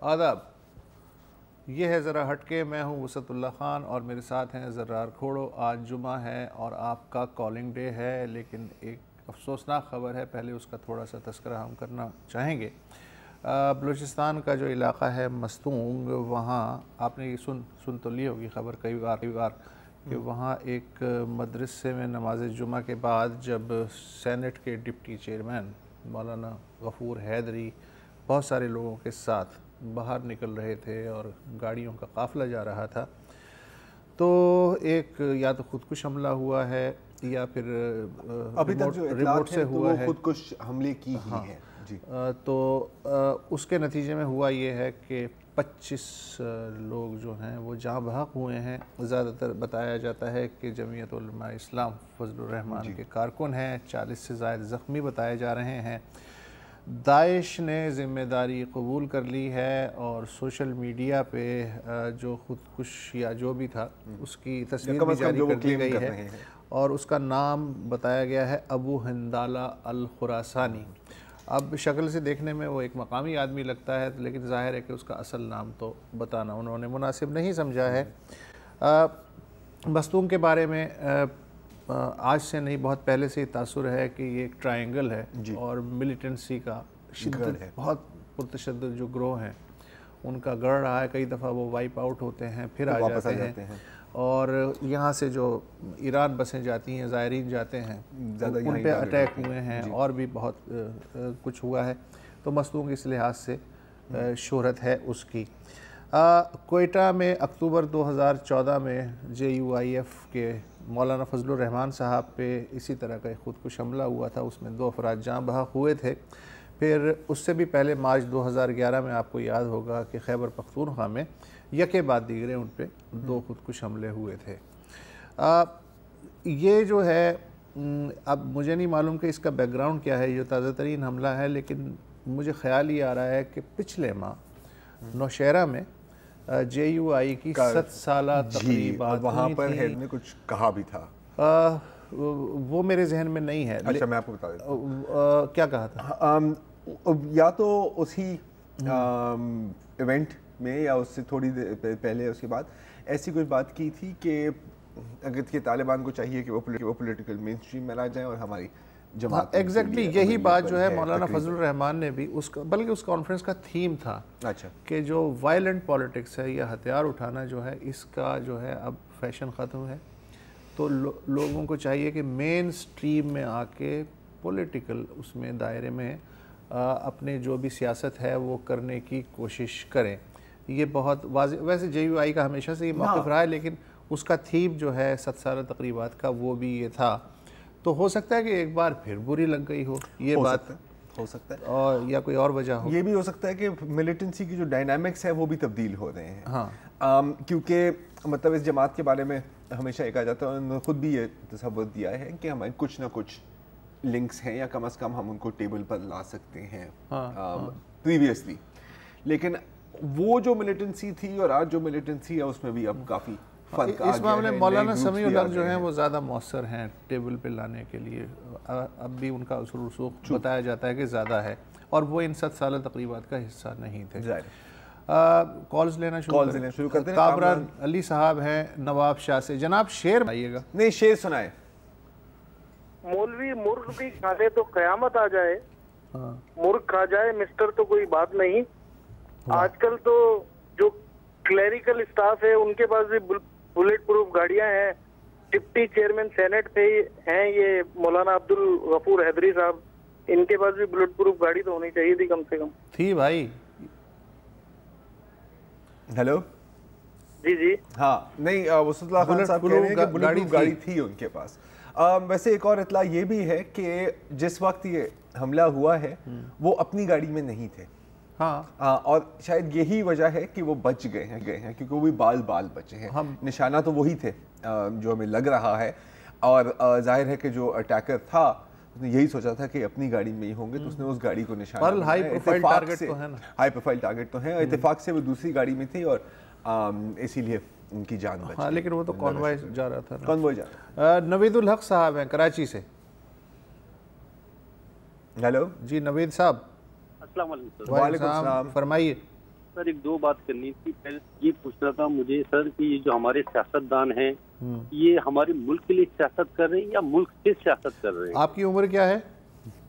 آداب، یہ ہے ذرا ہٹ کے. میں ہوں وسعت اللہ خان اور میرے ساتھ ہیں زرار کھوڑو. آج جمعہ ہے اور آپ کا کالنگ ڈے ہے، لیکن ایک افسوسناک خبر ہے. پہلے اس کا تھوڑا سا تذکرہ ہم کرنا چاہیں گے. بلوچستان کا جو علاقہ ہے مستونگ، وہاں آپ نے یہ سن تو لی ہوگی خبر کئی بار کہ وہاں ایک مدرسے میں نماز جمعہ کے بعد جب سینٹ کے ڈپٹی چیئرمین مولانا غفور حیدری بہت سارے لوگوں کے ساتھ باہر نکل رہے تھے اور گاڑیوں کا قافلہ جا رہا تھا، تو ایک یا تو خودکش حملہ ہوا ہے یا پھر ابھی تک جو ریموٹ سے ہوا ہے، خودکش حملے کی ہی ہے. جی تو اس کے نتیجے میں ہوا یہ ہے کہ 25 لوگ جو ہیں وہ جاں بحق ہوئے ہیں. زیادہ تر بتایا جاتا ہے کہ جمعیت علماء اسلام فضل الرحمان کے کارکن ہیں. 40 سے زائد زخمی بتائے جا رہے ہیں. داعش نے ذمہ داری قبول کر لی ہے اور سوشل میڈیا پہ جو خودکش یا جو بھی تھا اس کی تصویر بھی جاری کر دی گئی ہے اور اس کا نام بتایا گیا ہے ابو ہندالہ الخراسانی. اب شکل سے دیکھنے میں وہ ایک مقامی آدمی لگتا ہے، لیکن ظاہر ہے کہ اس کا اصل نام تو بتانا انہوں نے مناسب نہیں سمجھا ہے. مستونگ کے بارے میں آج سے نہیں بہت پہلے سے تاثر ہے کہ یہ ایک ٹرائنگل ہے اور ملیٹنسی کا شدت بہت پرتشدد جو گروہ ہیں ان کا گڑھ رہا ہے. کئی دفعہ وہ وائپ آؤٹ ہوتے ہیں پھر آ جاتے ہیں اور یہاں سے جو ایران بسیں جاتی ہیں، زائرین جاتے ہیں، ان پہ اٹیک ہوئے ہیں اور بھی بہت کچھ ہوا ہے. تو مستونگ اس لحاظ سے شہرت ہے اس کی. کوئٹہ میں اکتوبر 2014 میں JUIF کے مولانا فضل الرحمان صاحب پہ اسی طرح کا ایک خودکش حملہ ہوا تھا. اس میں 2 افراد جاں بحق ہوئے تھے. پھر اس سے بھی پہلے مارچ 2011 میں آپ کو یاد ہوگا کہ خیبر پختونخوا میں یکے بعد دیگرے ان پہ 2 خودکش حملے ہوئے تھے. یہ جو ہے اب مجھے نہیں معلوم کہ اس کا بیک گراؤنڈ کیا ہے، یہ تازہ ترین حملہ ہے، لیکن مجھے خیال یہ آ رہا ہے کہ پچھلے ماہ نوشہرہ میں JUI کی 7 سالہ تقریبات وہاں پر ہیڈ نے کچھ کہا بھی تھا، وہ میرے ذہن میں نہیں ہے. اچھا میں آپ کو بتا دیتا ہوں کیا کہا تھا. یا تو اسی ایونٹ میں یا اس سے تھوڑی دیر پہلے اس کے بعد ایسی کوئی بات کی تھی کہ اگر کہ طالبان کو چاہیے کہ وہ پولیٹیکل مین اسٹریم میں آ جائیں اور ہماری جماعت. ایگزیکٹلی یہی بات جو ہے مولانا فضل الرحمان نے بھی بلکہ اس کانفرنس کا تھیم تھا کہ جو وائلنٹ پالیٹکس ہے یا ہتھیار اٹھانا جو ہے اس کا جو ہے اب فیشن ختم ہے. تو لوگوں کو چاہیے کہ مین سٹریم میں آ کے پولیٹیکل اس میں دائرے میں اپنے جو بھی سیاست ہے وہ کرنے کی کوشش کریں. یہ بہت واضح، ویسے JUI کا ہمیشہ سے یہ موقف رہا ہے، لیکن اس کا تھیم جو ہے 7 سالہ تقریبات کا وہ بھی یہ تھا. تو ہو سکتا ہے کہ ایک بار پھر بری لگ گئی ہو یہ بات، ہو سکتا ہے، اور یا کوئی اور وجہ ہو. یہ بھی ہو سکتا ہے کہ ملیٹنسی کی جو ڈائنامکس ہے وہ بھی تبدیل ہو رہے ہیں. ہاں کیونکہ مطلب اس جماعت کے بارے میں ہمیشہ ایک آ جاتا ہے، انہوں نے خود بھی یہ تصور دیا ہے کہ ہمارے کچھ نہ کچھ لنکس ہیں یا کم از کم ہم ان کو ٹیبل پر لا سکتے ہیں پریویسلی. لیکن وہ جو ملیٹنسی تھی اور آج جو ملیٹنسی ہے اس میں بھی اب کافی فرق آ گیا ہے. اس معاملے میں مولانا سمیع الحق جو ہیں وہ زیادہ مؤثر ہیں ٹیبل پہ لانے کے لیے. اب بھی ان کا اصول رسوخ بتایا جاتا ہے کہ زیادہ ہے اور وہ ان 7 سالہ تقریبات کا حصہ نہیں تھے. کالز لینا شروع کرتے ہیں. کامران علی صاحب ہیں نواب شاہ سے. جناب شعر آئیے گا. نہیں شعر سنائے. مولوی مرغ بھی کھا لے تو قیامت آ جائے، مرغ کھا جائے مسٹر تو کوئی بات نہیں. آج کل تو جو کلیریکل اسٹاف ہے ان کے پاس بھی بلیٹ پروف گاڑیاں ہیں. ڈپٹی چیئرمین سینٹ پہ ہیں یہ مولانا عبد الغفور حیدری صاحب، ان کے پاس بھی بلیٹ پروف گاڑی تو ہونی چاہیے تھی کم سے کم. تھی بھائی. ہیلو جی ہاں نہیں وسعت اللہ خان صاحب کہہ رہے ہیں کہ بلیٹ پروف گاڑی تھی ان کے پاس. ویسے ایک اور اطلاع یہ بھی ہے کہ جس وقت یہ حملہ ہوا ہے وہ اپنی گاڑی میں نہیں تھے. اور شاید یہی وجہ ہے کہ وہ بچ گئے ہیں کیونکہ وہ بھی بال بچے ہیں. نشانہ تو وہی تھے جو ہمیں لگ رہا ہے، اور ظاہر ہے کہ جو اٹیکر تھا اس نے یہی سوچا تھا کہ اپنی گاڑی میں ہی ہوں گے تو اس نے اس گاڑی کو نشانہ. ہائی پروفائل ٹارگٹ تو ہیں، اتفاق سے وہ دوسری گاڑی میں تھی اور اسی لیے ان کی جان بچ گئی. لیکن وہ تو کانوائے جا رہا تھا. کانوائے جا رہا. نوید الحق صاحب ہیں کراچی سے. ہیلو جی نوید صاحب. السلام علیکم. وعلیکم السلام. فرمائیے. سر ایک دو بات کرنی تھی. پہلے یہ پوچھنا تھا مجھے سر کہ یہ جو ہمارے سیاستدان ہیں یہ ہمارے ملک کے لیے سیاست کر رہے ہیں یا ملک سے سیاست کر رہے ہیں؟ آپ کی عمر کیا ہے؟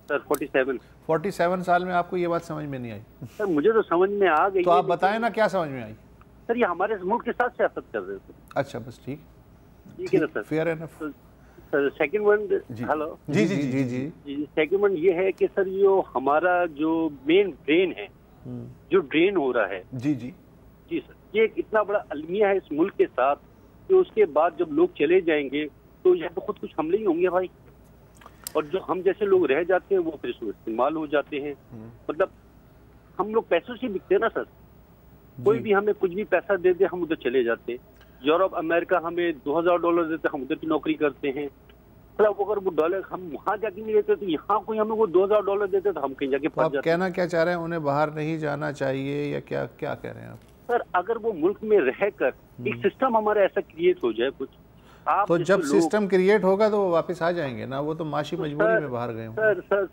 سر 47. 47 سال میں آپ کو یہ بات سمجھ میں نہیں آئی؟ سر مجھے تو سمجھ میں آ گئی. تو آپ بتائیں نا کیا سمجھ میں آئی؟ سر یہ ہمارے ملک کے ساتھ سیاست کر رہے ہیں. اچھا بس ٹھیک ہے نا sir. Fair enough. Sir second one. Hello. جی جی جی جی جی. سیکنڈ ون یہ ہے کہ سر جو ہمارا جو مین ڈرین ہے جو ڈرین ہو رہا ہے جی جی جی سر یہ ایک اتنا بڑا المیہ ہے اس ملک کے ساتھ کہ اس کے بعد جب لوگ چلے جائیں گے تو یہ تو خود کچھ حملے ہی ہوں گے بھائی. اور جو ہم جیسے لوگ رہ جاتے ہیں وہ پھر اس میں استعمال ہو جاتے ہیں. مطلب ہم لوگ پیسوں سے بکتے ہیں نا سر. کوئی بھی ہمیں کچھ بھی پیسہ دے دے ہم ادھر چلے جاتے ہیں. یورپ امریکہ ہمیں $2000 دیتے ہم ادھر کی نوکری کرتے ہیں. اگر وہ ڈالر ہم وہاں جا کے نہیں دیتے تو یہاں کوئی ہمیں وہ $2000 دیتے تو ہم کہیں جا کے پھنس جاتے. آپ کہنا کیا چاہ رہے ہیں؟ انہیں باہر نہیں جانا چاہیے یا کیا کیا کہہ رہے ہیں آپ؟ سر اگر وہ ملک میں رہ کر ایک سسٹم ہمارا ایسا کریٹ ہو جائے کچھ تو جب سسٹم کریٹ ہوگا تو وہ واپس آ جائیں گے نا. وہ تو معاشی مجبوری میں باہر گئے ہوں.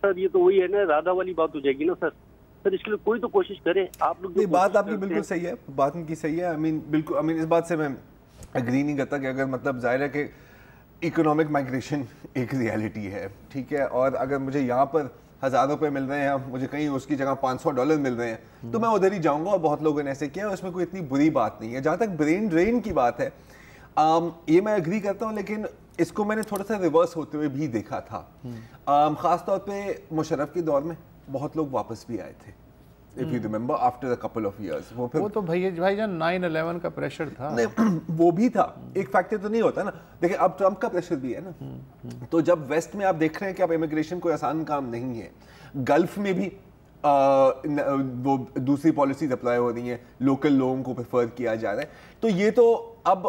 سر یہ تو وہی ہے نا رادھا والی بات ہو جائے گی نا سر. سر اس کے لیے کوئی تو کوشش کرے. آپ لوگ بات آپ کی بالکل صحیح ہے. بات ان کی صحیح ہے. بالکل اس بات سے میں اگری نہیں کرتا کہ اگر مطلب ظاہر ہے کہ اکنامک مائگریشن ایک ریالٹی ہے ٹھیک ہے. اور اگر مجھے یہاں پر $1000 مل رہے ہیں مجھے کہیں اس کی جگہ $500 مل رہے ہیں تو میں ادھر ہی جاؤں گا. اور بہت لوگوں نے ایسے کیا. اس میں کوئی اتنی بری بات نہیں ہے. جہاں تک برین ڈرین کی بات ہے یہ میں اگری کرتا ہوں. لیکن اس کو میں نے تھوڑا سا ریورس ہوتے ہوئے بھی دیکھا تھا. خاص طور پہ مشرف کے دور میں بہت لوگ واپس بھی آئے تھے. if you remember after a couple of years. وہ تو بھائی جان 9/11 کا پریشر تھا. وہ بھی تھا. ایک فیکٹر تو نہیں ہوتا نا. دیکھیں اب ٹرمپ کا پریشر بھی ہے نا. تو جب ویسٹ میں آپ دیکھ رہے ہیں کہ اب امیگریشن کوئی آسان کام نہیں ہے. گلف میں بھی وہ دوسری پالیسیز اپلائی ہو رہی ہیں. لوکل لوگوں کو پریفر کیا جا رہا ہے. تو یہ تو اب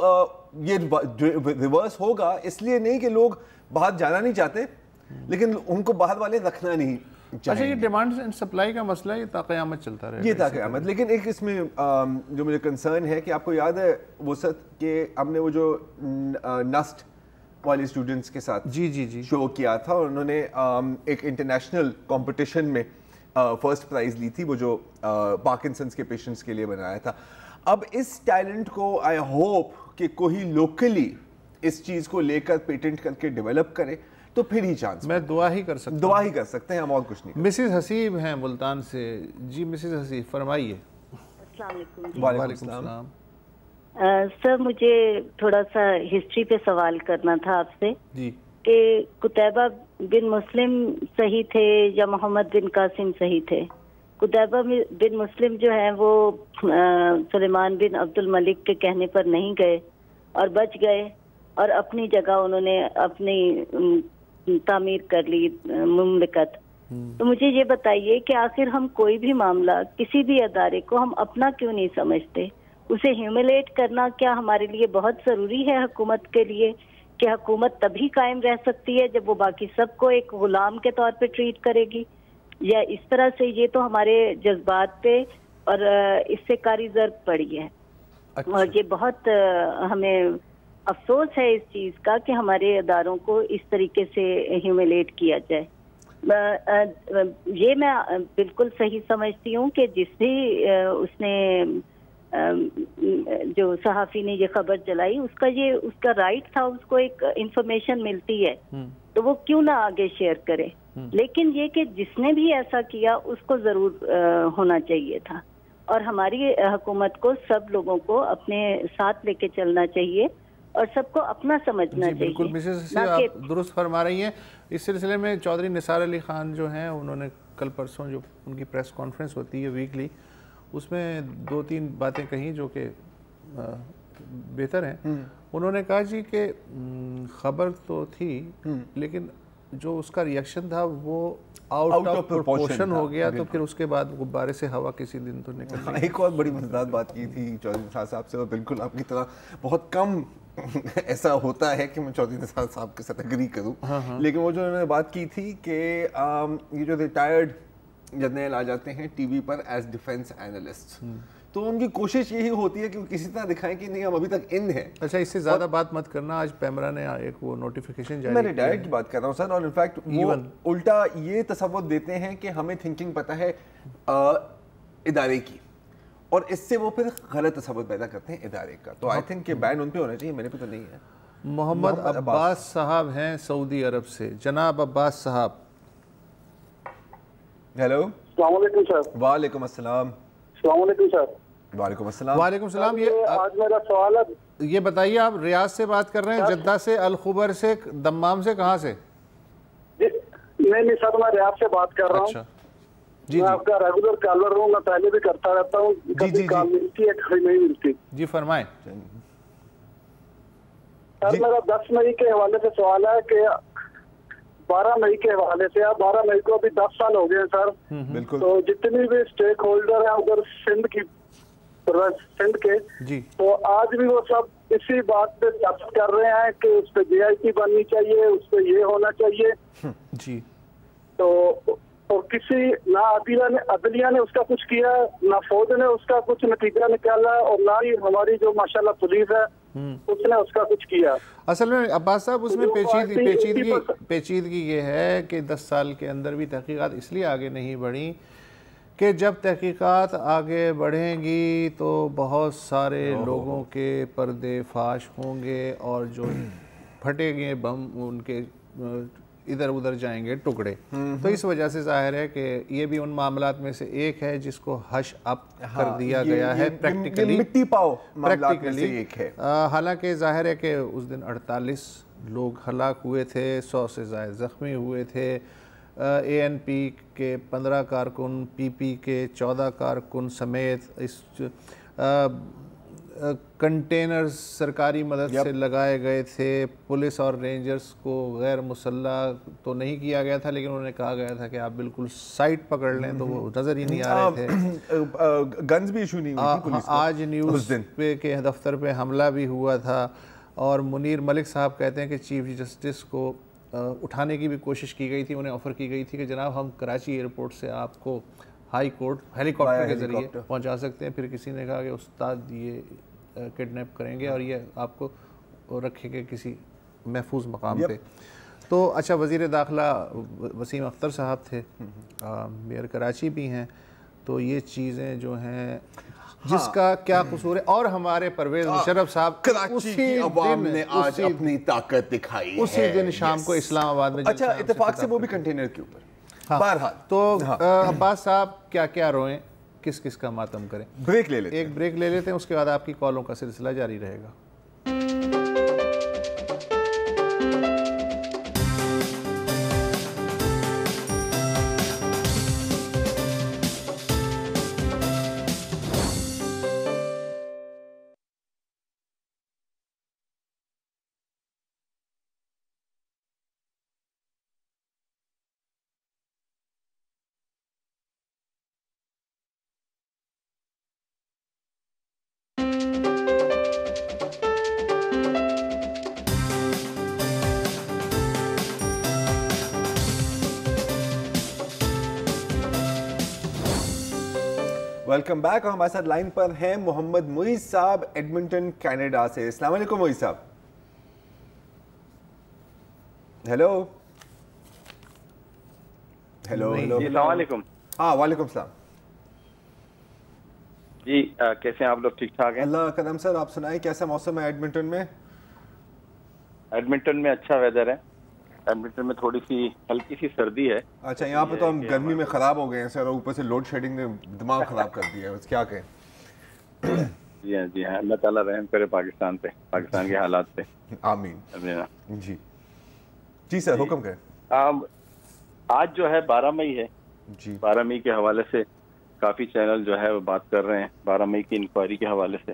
یہ ریورس ہوگا. اس لیے نہیں کہ لوگ باہر جانا نہیں چاہتے لیکن ان کو باہر والے رکھنا نہیں. اچھا یہ ڈیمانڈ اینڈ سپلائی کا مسئلہ یہ تا قیامت چلتا رہے. یہ تا قیامت. لیکن ایک اس میں جو مجھے کنسرن ہے کہ آپ کو یاد ہے وسعت کہ ہم نے وہ جو نسٹ والے اسٹوڈنٹس کے ساتھ جی شو کیا تھا اور انہوں نے ایک انٹرنیشنل کمپٹیشن میں فرسٹ پرائز لی تھی وہ جو پارکنسنس کے پیشنٹس کے لیے بنایا تھا. اب اس ٹیلنٹ کو آئی ہوپ کہ کوئی لوکلی اس چیز کو لے کر پیٹنٹ کر کے ڈیولپ کرے تو پھر ہی چانس. میں دعا ہی کر سکتا ہوں. دعا ہی کر سکتے ہیں ہم اور کچھ نہیں. مسز حسیب ہیں ملتان سے. جی مسز حسیب فرمائیے. السلام علیکم. وعلیکم السلام. سر مجھے تھوڑا سا ہسٹری پہ سوال کرنا تھا آپ سے جی کہ قتیبہ بن مسلم صحیح تھے یا محمد بن قاسم صحیح تھے؟ قتیبہ بن مسلم جو ہیں وہ سلیمان بن عبد الملک کے کہنے پر نہیں گئے اور بچ گئے اور اپنی جگہ انہوں نے اپنی تعمیر کر لی مملکت. تو مجھے یہ بتائیے کہ آخر ہم کوئی بھی معاملہ کسی بھی ادارے کو ہم اپنا کیوں نہیں سمجھتے؟ اسے ہیوملیٹ کرنا کیا ہمارے لیے بہت ضروری ہے حکومت کے لیے کہ حکومت تبھی قائم رہ سکتی ہے جب وہ باقی سب کو ایک غلام کے طور پہ ٹریٹ کرے گی؟ یا اس طرح سے یہ تو ہمارے جذبات پہ اور اس سے کاری ضرب پڑی ہے. اور یہ بہت ہمیں افسوس ہے اس چیز کا کہ ہمارے اداروں کو اس طریقے سے ہیوملیٹ کیا جائے. یہ میں بالکل صحیح سمجھتی ہوں کہ جس بھی اس نے جو صحافی نے یہ خبر چلائی اس کا رائٹ تھا. اس کو ایک انفارمیشن ملتی ہے تو وہ کیوں نہ آگے شیئر کرے. لیکن یہ کہ جس نے بھی ایسا کیا اس کو ضرور ہونا چاہیے تھا. اور ہماری حکومت کو سب لوگوں کو اپنے ساتھ لے کے چلنا چاہیے اور سب کو اپنا سمجھنا چاہیے. بالکل مسز آپ درست فرما رہی ہیں. اس سلسلے میں چودھری نثار علی خان جو ہیں انہوں نے کل پرسوں جو ان کی پریس کانفرنس ہوتی ہے ویکلی اس میں 2-3 باتیں کہیں جو کہ بہتر ہیں. انہوں نے کہا جی کہ خبر تو تھی لیکن جو اس کا ریئیکشن تھا وہ آؤٹ آف پروپورشن ہو گیا تو پھر اس کے بعد غبارے سے ہوا کسی دن تو نکل گئی. ایک اور بڑی مزیدار بات کی تھی چودھری نثار صاحب سے اور بالکل آپ کی طرح بہت کم ایسا ہوتا ہے کہ میں چودھری نثار صاحب کے ساتھ اگری کروں. لیکن وہ جو انہوں نے بات کی تھی کہ یہ جو ریٹائرڈ جرنیل آ جاتے ہیں ٹی وی پر ایز ڈیفینس اینالسٹ تو ان کی کوشش یہی ہوتی ہے کہ وہ کسی طرح دکھائیں کہ نہیں ہم ابھی تک ان ہیں. اچھا اس سے زیادہ بات مت کرنا. آج پیمرا نے ایک وہ نوٹیفیکیشن جاری میں ریٹائرڈ کی بات کر رہا ہوں سر. اور انفیکٹ وہ الٹا یہ تصور دیتے ہیں کہ ہمیں تھنکنگ پتہ ہے ادارے کی اور اس سے وہ پھر غلط تصور پیدا کرتے ہیں ادارے کا. تو آئی تھنک کہ بین ان پہ ہونا چاہیے, میرے پہ تو نہیں ہے. محمد عباس صاحب ہیں سعودی عرب سے. جناب عباس صاحب. ہیلو. السلام علیکم سر. وعلیکم السلام. السلام علیکم سر. وعلیکم السلام. وعلیکم السلام. یہ آج میرا سوال ہے, یہ بتائیے آپ ریاض سے بات کر رہے ہیں, جدہ سے, الخبر سے, دمام سے, کہاں سے؟ نہیں سر, میں ریاض سے بات کر رہا ہوں. جی میں آپ کا ریگولر کالر ہوں, میں پہلے بھی کرتا رہتا ہوں. کبھی کال ملتی ہے, کبھی نہیں ملتی. جی فرمائیں. سر میرا 10 مئی کے حوالے سے سوال ہے کہ 12 مئی کے حوالے سے, 12 مئی کو ابھی 10 سال ہو گئے ہیں سر. بالکل. تو جتنی بھی اسٹیک ہولڈر ہیں ادھر سندھ کے, تو آج بھی وہ سب اسی بات پہ سیاست کر رہے ہیں کہ اس پہ جے آئی ٹی بننی چاہیے, اس پہ یہ ہونا چاہیے. جی. تو کسی نہ عدلیہ نے اس کا کچھ کیا, نہ فوج نے اس کا کچھ نتیجہ نکالا, اور نہ ہی ہماری جو ماشاءاللہ پولیس ہے اس نے اس کا کچھ کیا. اصل میں عباس صاحب اس میں پیچیدگی یہ ہے کہ 10 سال کے اندر بھی تحقیقات اس لیے آگے نہیں بڑھیں کہ جب تحقیقات آگے بڑھیں گی تو بہت سارے لوگوں کے پردے فاش ہوں گے, اور جو پھٹے گئے بم ان کے ادھر ادھر جائیں گے ٹکڑے. تو اس وجہ سے ظاہر ہے کہ یہ بھی ان معاملات میں سے ایک ہے جس کو ہش اپ کر دیا گیا ہے پریکٹیکلی. مٹی پاؤ معاملات میں سے ایک ہے. حالانکہ ظاہر ہے کہ اس دن 48 لوگ ہلاک ہوئے تھے, 100 سے زائد زخمی ہوئے تھے. اے این پی کے 15 کارکن, پی پی کے 14 کارکن سمیت اس کنٹینرز سرکاری مدد سے لگائے گئے تھے. پولیس اور رینجرز کو غیر مسلح تو نہیں کیا گیا تھا, لیکن انہوں نے کہا گیا تھا کہ آپ بالکل سائٹ پکڑ لیں, تو وہ نظر ہی نہیں آ رہے تھے. گنز بھی ایشو نہیں ہوئی تھی پولیس کو. آج نیوز پہ کے دفتر پہ حملہ بھی ہوا تھا, اور منیر ملک صاحب کہتے ہیں کہ چیف جسٹس کو اٹھانے کی بھی کوشش کی گئی تھی. انہیں آفر کی گئی تھی کہ جناب ہم کراچی ایئرپورٹ سے آپ کو ہائی کورٹ ہیلی کاپٹر کے ذریعے پہنچا سکتے ہیں. پھر کسی نے کہا کہ استاد یہ کڈنیپ کریں گے اور یہ آپ کو رکھیں گے کسی محفوظ مقام پہ. تو اچھا, وزیر داخلہ وسیم اختر صاحب تھے, میئر کراچی بھی ہیں, تو یہ چیزیں جو ہیں جس کا کیا قصور ہے. اور ہمارے پرویز مشرف صاحب, کراچی کی عوام نے آج اپنی طاقت دکھائی ہے. اسی دن شام کو اسلام آباد میں. اچھا, اتفاق سے وہ بھی کنٹینر کے اوپر. بہرحال تو عباس صاحب کیا کیا روئیں, کس کس کا ماتم کریں. بریک لے لیتے ہیں, ایک بریک لے لیتے ہیں, اس کے بعد آپ کی کالوں کا سلسلہ جاری رہے گا. Welcome back. اور ہمارے ساتھ لائن پر ہیں محمد معیز صاحب ایڈمنٹن کینیڈا سے. السلام علیکم معیز صاحب. Hello hello hello. السلام علیکم. ہاں وعلیکم السلام. جی کیسے ہیں آپ لوگ؟ ٹھیک ٹھاک ہیں؟ اللہ کا نام. سر آپ سنائیں کیسا موسم ہے ایڈمنٹن میں؟ ایڈمنٹن میں اچھا ویدر ہے. ایڈمنٹن میں تھوڑی سی ہلکی سی سردی ہے. اچھا, یہاں پہ تو ہم گرمی میں خراب ہو گئے ہیں سر, اور اوپر سے لوڈ شیڈنگ نے دماغ خراب کر دیا ہے, بس کیا کہیں. جی ہاں جی ہاں, اللہ تعالیٰ رحم کرے پاکستان پہ, پاکستان کے حالات پہ. آمین. جی جی سر حکم کریں. آج جو ہے 12 مئی ہے. جی 12 مئی کے حوالے سے کافی چینل جو ہے وہ بات کر رہے ہیں 12 مئی کی انکوائری کے حوالے سے.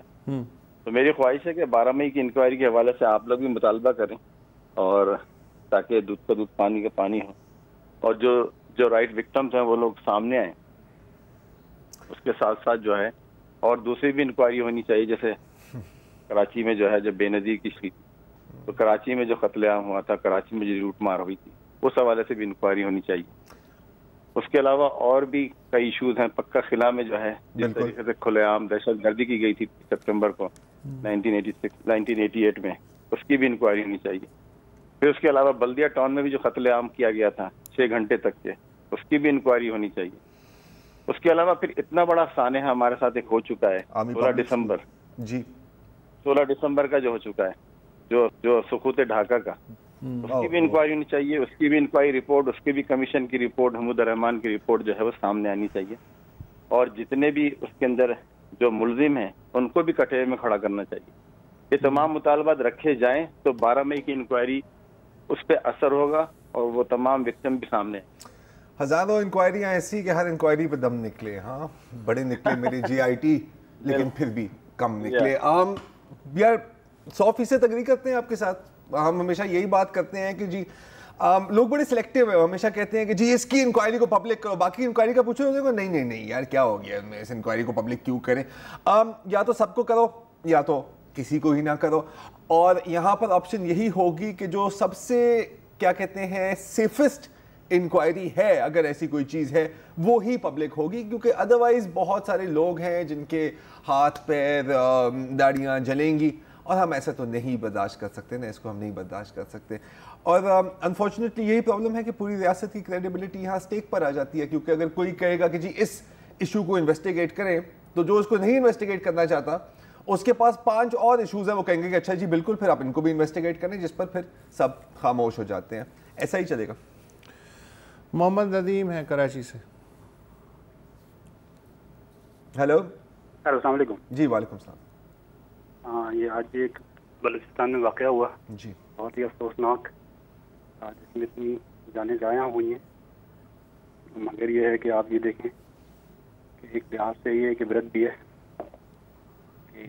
تو میری خواہش ہے کہ 12 مئی کی انکوائری کے حوالے سے آپ لوگ بھی مطالبہ کریں, اور تاکہ دودھ کا دودھ پانی کا پانی ہو, اور جو رائٹ وکٹمز ہیں وہ لوگ سامنے آئیں. اس کے ساتھ ساتھ جو ہے اور دوسری بھی انکوائری ہونی چاہیے. جیسے کراچی میں جو ہے جب بے نظیر کی تھی, تو کراچی میں جو قتل عام ہوا تھا, کراچی میں جو لوٹ مار ہوئی تھی, اس حوالے سے بھی انکوائری ہونی چاہیے. اس کے علاوہ اور بھی کئی ایشوز ہیں. پکا خلا میں جو ہے جس طریقے سے کھلے عام دہشت گردی کی گئی تھی سپٹمبر کو 1988 میں, اس کی بھی انکوائری ہونی چاہیے. پھر اس کے علاوہ بلدیہ ٹاؤن میں بھی جو قتل عام کیا گیا تھا 6 گھنٹے تک کے, اس کی بھی انکوائری ہونی چاہیے. اس کے علاوہ پھر اتنا بڑا سانحہ ہمارے ساتھ ایک ہو چکا ہے 16 دسمبر جی 16 دسمبر کا جو ہو چکا ہے جو سقوط ڈھاکہ کا، اس کی بھی انکوائری ہونی چاہیے، اس کی بھی انکوائری رپورٹ، اس کی بھی کمیشن کی رپورٹ، حمود الرحمان کی رپورٹ جو ہے وہ سامنے آنی چاہیے، اور جتنے بھی اس کے اندر جو ملزم ہیں ان کو بھی کٹہرے میں کھڑا کرنا چاہیے. یہ تمام مطالبات رکھے جائیں تو 12 مئی کی انکوائری اس پہ اثر ہوگا اور وہ تمام وکٹم بھی سامنے. ہزاروں انکوائریاں ایسی کہ ہر انکوائری پہ دم نکلے. ہاں بڑے نکلے میرے جی آئی ٹی، لیکن پھر بھی کم نکلے. یار 100% اگری کرتے ہیں آپ کے ساتھ. ہم ہمیشہ یہی بات کرتے ہیں کہ جی لوگ بڑے سلیکٹیو ہیں، ہمیشہ کہتے ہیں کہ جی اس کی انکوائری کو پبلک کرو، باقی انکوائری کا پوچھو گے نہیں یار کیا ہو گیا اس انکوائری کو پبلک کیوں کریں. یا تو سب کو کرو یا تو کسی کو ہی نہ کرو. اور یہاں پر آپشن یہی ہوگی کہ جو سب سے کیا کہتے ہیں سیفسٹ انکوائری ہے، اگر ایسی کوئی چیز ہے وہی پبلک ہوگی، کیونکہ ادروائز بہت سارے لوگ ہیں جن کے ہاتھ پیر داڑیاں جلیں گی، اور ہم ایسا تو نہیں برداشت کر سکتے نا، اس کو ہم نہیں برداشت کر سکتے. اور انفارچونیٹلی یہی پرابلم ہے کہ پوری ریاست کی کریڈیبلٹی یہاں اسٹیک پر آ جاتی ہے، کیونکہ اگر کوئی کہے گا کہ جی اس ایشو کو انویسٹیگیٹ کریں، تو جو اس کو نہیں انویسٹیگیٹ کرنا چاہتا اس کے پاس 5 اور ایشوز ہیں، وہ کہیں گے کہ اچھا جی بالکل پھر آپ ان کو بھی انویسٹیگیٹ کریں، جس پر پھر سب خاموش ہو جاتے ہیں. ایسا ہی چلے گا. محمد ندیم ہے کراچی سے. ہیلو السلام علیکم. جی وعلیکم السلام. ہاں یہ آج ایک بلوچستان میں واقعہ ہوا جی، بہت ہی افسوسناک، جس میں اتنی جانیں ضائع ہوئی ہیں. مگر یہ ہے کہ آپ یہ دیکھیں کہ ایک لحاظ سے یہ ایک عبرت بھی ہے کہ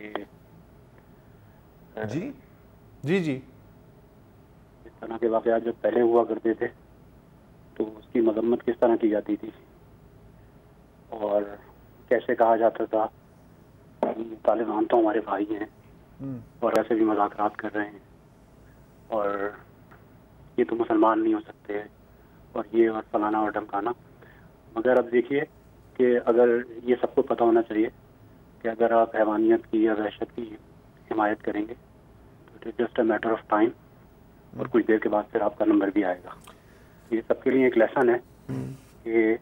جی جی جی اس طرح کے واقعات جو پہلے ہوا کرتے تھے تو اس کی مذمت کس طرح کی جاتی تھی، اور کیسے کہا جاتا تھا طالبان تو ہمارے بھائی ہیں اور ایسے بھی مذاکرات کر رہے ہیں، اور یہ تو مسلمان نہیں ہو سکتے، اور یہ اور فلانا اور ڈھمکانا. مگر اب دیکھیے کہ اگر یہ سب کو پتہ ہونا چاہیے کہ اگر آپ حیوانیت کی یا وحشت کی حمایت کریں گے تو it is just a matter of time, اور کچھ دیر کے بعد پھر آپ کا نمبر بھی آئے گا. یہ سب کے لیے ایک لیسن ہے کہ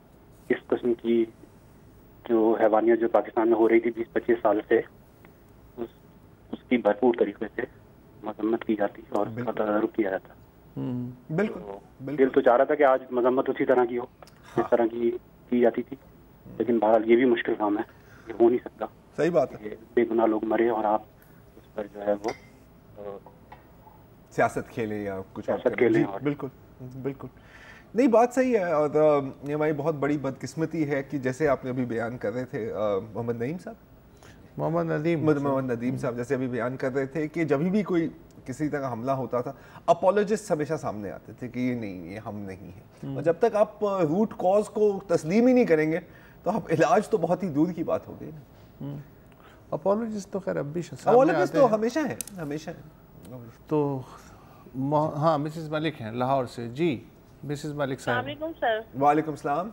اس قسم کی جو حیوانیت جو پاکستان میں ہو رہی تھی 20-25 سال سے، اس کی بھرپور طریقے سے مذمت کی جاتی اور اس کا تدارک کیا جاتا. بالکل دل تو چاہ رہا تھا کہ آج مذمت اسی طرح کی ہو جس طرح کی جاتی تھی، لیکن بہرحال یہ بھی مشکل کام ہے، یہ ہو نہیں سکتا. صحیح بات ہے. بے گناہ لوگ مرے اور آپ اس پر جو ہے وہ سیاست کھیلے یا کچھ سیاست کھیلیں. بالکل بالکل نہیں، بات صحیح ہے. اور یہ ہماری بہت بڑی بدقسمتی ہے کہ جیسے آپ نے ابھی بیان کر رہے تھے محمد ندیم صاحب جیسے ابھی بیان کر رہے تھے کہ جب بھی کوئی کسی طرح حملہ ہوتا تھا اپولوجسٹ ہمیشہ سامنے آتے تھے کہ یہ نہیں، یہ ہم نہیں ہیں. اور جب تک آپ روٹ کاز کو تسلیم ہی نہیں کریں گے تو آپ علاج تو بہت ہی دور کی بات ہو گئی نا. اپولوجسٹ تو خیر اب بھی اپولوجسٹ تو ہمیشہ ہیں. تو ہاں مسز ملک ہیں لاہور سے. جی مسز ملک صاحب. السلام علیکم سر. وعلیکم السلام.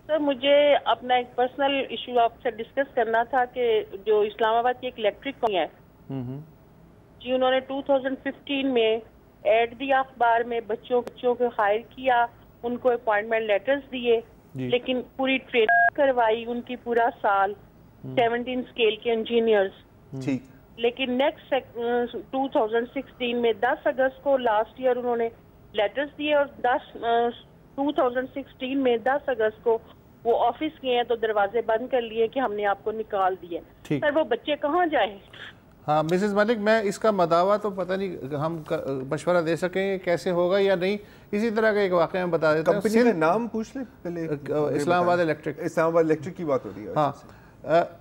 سر مجھے اپنا ایک پرسنل ایشو آپ سے ڈسکس کرنا تھا کہ جو اسلام آباد کی ایک الیکٹرک ہے جی، انہوں نے 2015 میں ایڈ دیا اخبار میں، بچوں کو ہائر کیا، ان کو اپوائنٹمنٹ لیٹرز دیے، لیکن پوری ٹریننگ کروائی ان کی پورا سال 17 اسکیل کے انجینئرز. لیکن نیکسٹ 2016 میں 10 اگست کو لاسٹ ایئر انہوں نے لیٹرز دیے، اور 2016 میں 10 اگست کو وہ آفس گئے ہیں تو دروازے بند کر لیے کہ ہم نے آپ کو نکال دیے. سر وہ بچے کہاں جائیں؟ ہاں مسز ملک، میں اس کا مداوع تو پتہ نہیں ہم مشورہ دے سکیں کیسے ہوگا یا نہیں. اسی طرح کا ایک واقعہ میں بتا دیتا ہوں. کمپنی کا نام پوچھ لیں پہلے. اسلام آباد الیکٹرک کی بات ہو رہی ہے. ہاں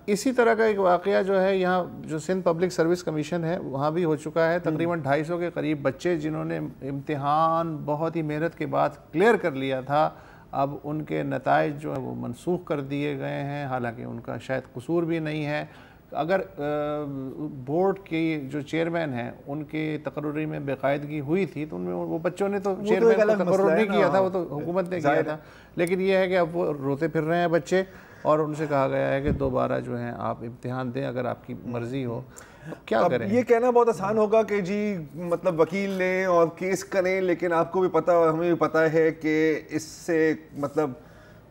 اسی طرح کا ایک واقعہ جو ہے یہاں جو سندھ پبلک سروس کمیشن ہے وہاں بھی ہو چکا ہے. تقریباً 250 کے قریب بچے جنہوں نے امتحان بہت ہی محنت کے بعد کلیئر کر لیا تھا، اب ان کے نتائج جو ہیں وہ منسوخ کر دیے گئے ہیں، حالانکہ ان کا شاید قصور بھی نہیں ہے. اگر بورڈ کی جو چیئرمین ہیں ان کی تقرری میں بے قاعدگی ہوئی تھی تو ان میں وہ بچوں نے تو چیئرمین کو تقرر نہیں کیا تھا، وہ تو حکومت نے کیا تھا. لیکن یہ ہے کہ اب وہ روتے پھر رہے ہیں بچے، اور ان سے کہا گیا ہے کہ دوبارہ جو ہیں آپ امتحان دیں اگر آپ کی مرضی ہو. کیا کریں؟ یہ کہنا بہت آسان ہوگا کہ جی مطلب وکیل لیں اور کیس کریں، لیکن آپ کو بھی پتہ اور ہمیں بھی پتہ ہے کہ اس سے مطلب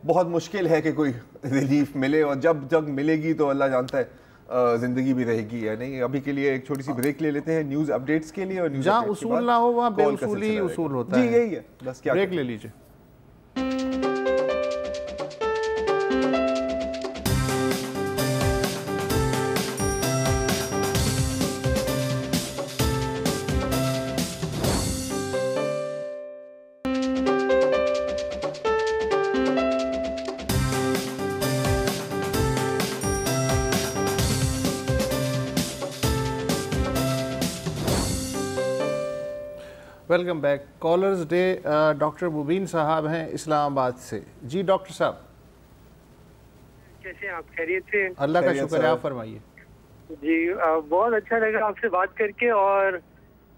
بہت مشکل ہے کہ کوئی ریلیف ملے، اور جب جب ملے گی تو اللہ جانتا ہے زندگی بھی رہے گی یا نہیں. ابھی کے لیے ایک چھوٹی سی بریک لے لیتے ہیں نیوز اپڈیٹس کے لیے، اور جہاں اصول نہ ہو وہاں بے اصولی اصول ہوتا ہے. جی یہی ہے بس. کیا بریک لے لیجیے. Welcome back. Callers day doctor Mubeen sahab ہیں اسلام آباد سے. جی ڈاکٹر صاحب کیسے آپ؟ خیریت سے؟ اللہ کا شکر ہے، آپ فرمائیے. جی بہت اچھا لگا آپ سے بات کر کے، اور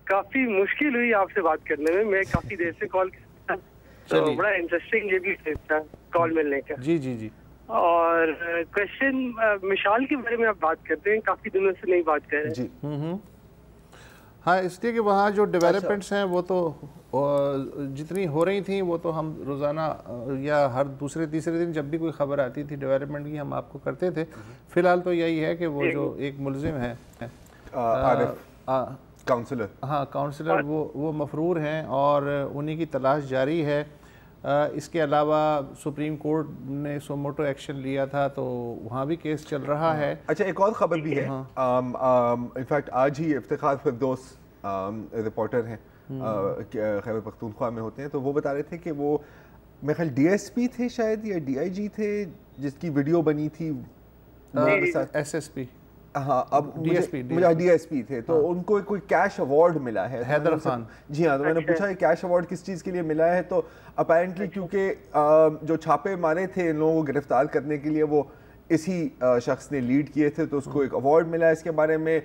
کافی مشکل ہوئی آپ سے بات کرنے میں کافی دیر سے کال کرتا، تو بڑا انٹرسٹنگ یہ بھی تھا کال ملنے کا. جی جی جی. اور کوشچن مشال کے بارے میں آپ بات کرتے ہیں، کافی دنوں سے نہیں بات کر رہے. جی ہاں، اس لیے کہ وہاں جو ڈیولپمنٹس ہیں وہ تو جتنی ہو رہی تھیں وہ تو ہم روزانہ یا ہر دوسرے تیسرے دن جب بھی کوئی خبر آتی تھی ڈیولپمنٹ کی ہم آپ کو کرتے تھے. فی الحال تو یہی ہے کہ وہ جو ایک ملزم ہے کاؤنسلر، ہاں کاؤنسلر، وہ مفرور ہیں اور انہی کی تلاش جاری ہے. اس کے علاوہ سپریم کورٹ نے سوموٹو ایکشن لیا تھا تو وہاں بھی کیس چل رہا ہے. اچھا ایک اور خبر بھی ہے، انفیکٹ آج ہی افتخار فردوس رپورٹر ہیں خیبر پختونخوا میں ہوتے ہیں، تو وہ بتا رہے تھے کہ وہ میرے خیال ڈی ایس پی تھے شاید یا ڈی آئی جی تھے جس کی ویڈیو بنی تھی، ایس ایس پی، ہاں اب مجھے ڈی ایس پی تھے، تو ان کو کوئی کیش ایوارڈ ملا ہے، حیدر خان. جی ہاں، تو میں نے پوچھا کہ کیش ایوارڈ کس چیز کے لیے ملا ہے، تو اپیرنٹلی کیونکہ جو چھاپے مارے تھے ان لوگوں کو گرفتار کرنے کے لیے وہ اسی شخص نے لیڈ کیے تھے، تو اس کو ایک ایوارڈ ملا ہے. اس کے بارے میں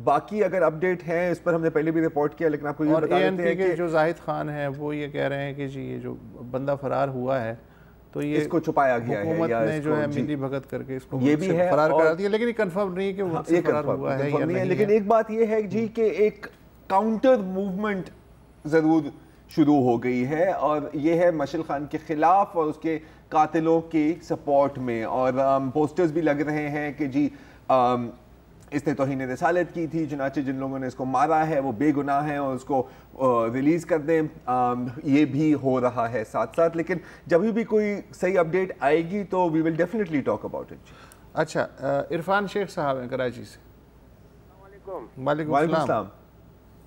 باقی اگر اپڈیٹ ہیں اس پر ہم نے پہلے بھی رپورٹ کیا، لیکن آپ کو یہ بتا دیتے ہیں کہ جو زاہد خان ہیں وہ یہ کہہ رہے ہیں کہ جی یہ جو بندہ فرار ہوا ہے تو یہ اس کو چھپایا گیا ہے، حکومت نے جو ہے ملی بھگت کر کے اس کو یہ بھی ہے فرار کرا دیا، لیکن یہ کنفرم نہیں کہ وہ فرار ہوا ہے یا نہیں. لیکن ایک بات یہ ہے جی کہ ایک کاؤنٹر موومنٹ ضرور شروع ہو گئی ہے، اور یہ ہے مشعل خان کے خلاف اور اس کے قاتلوں کی سپورٹ میں، اور پوسٹرز بھی لگ رہے ہیں کہ جی اس نے توہین رسالت کی تھی، چنانچہ جن لوگوں نے اس کو مارا ہے وہ بے گناہ ہیں اور اس کو ریلیز کر دیں. یہ بھی ہو رہا ہے ساتھ ساتھ، لیکن جب بھی کوئی صحیح اپڈیٹ آئے گی تو we will definitely talk about it. اچھا عرفان شیخ صاحب ہیں کراچی سے. السلام علیکم. وعلیکم السلام.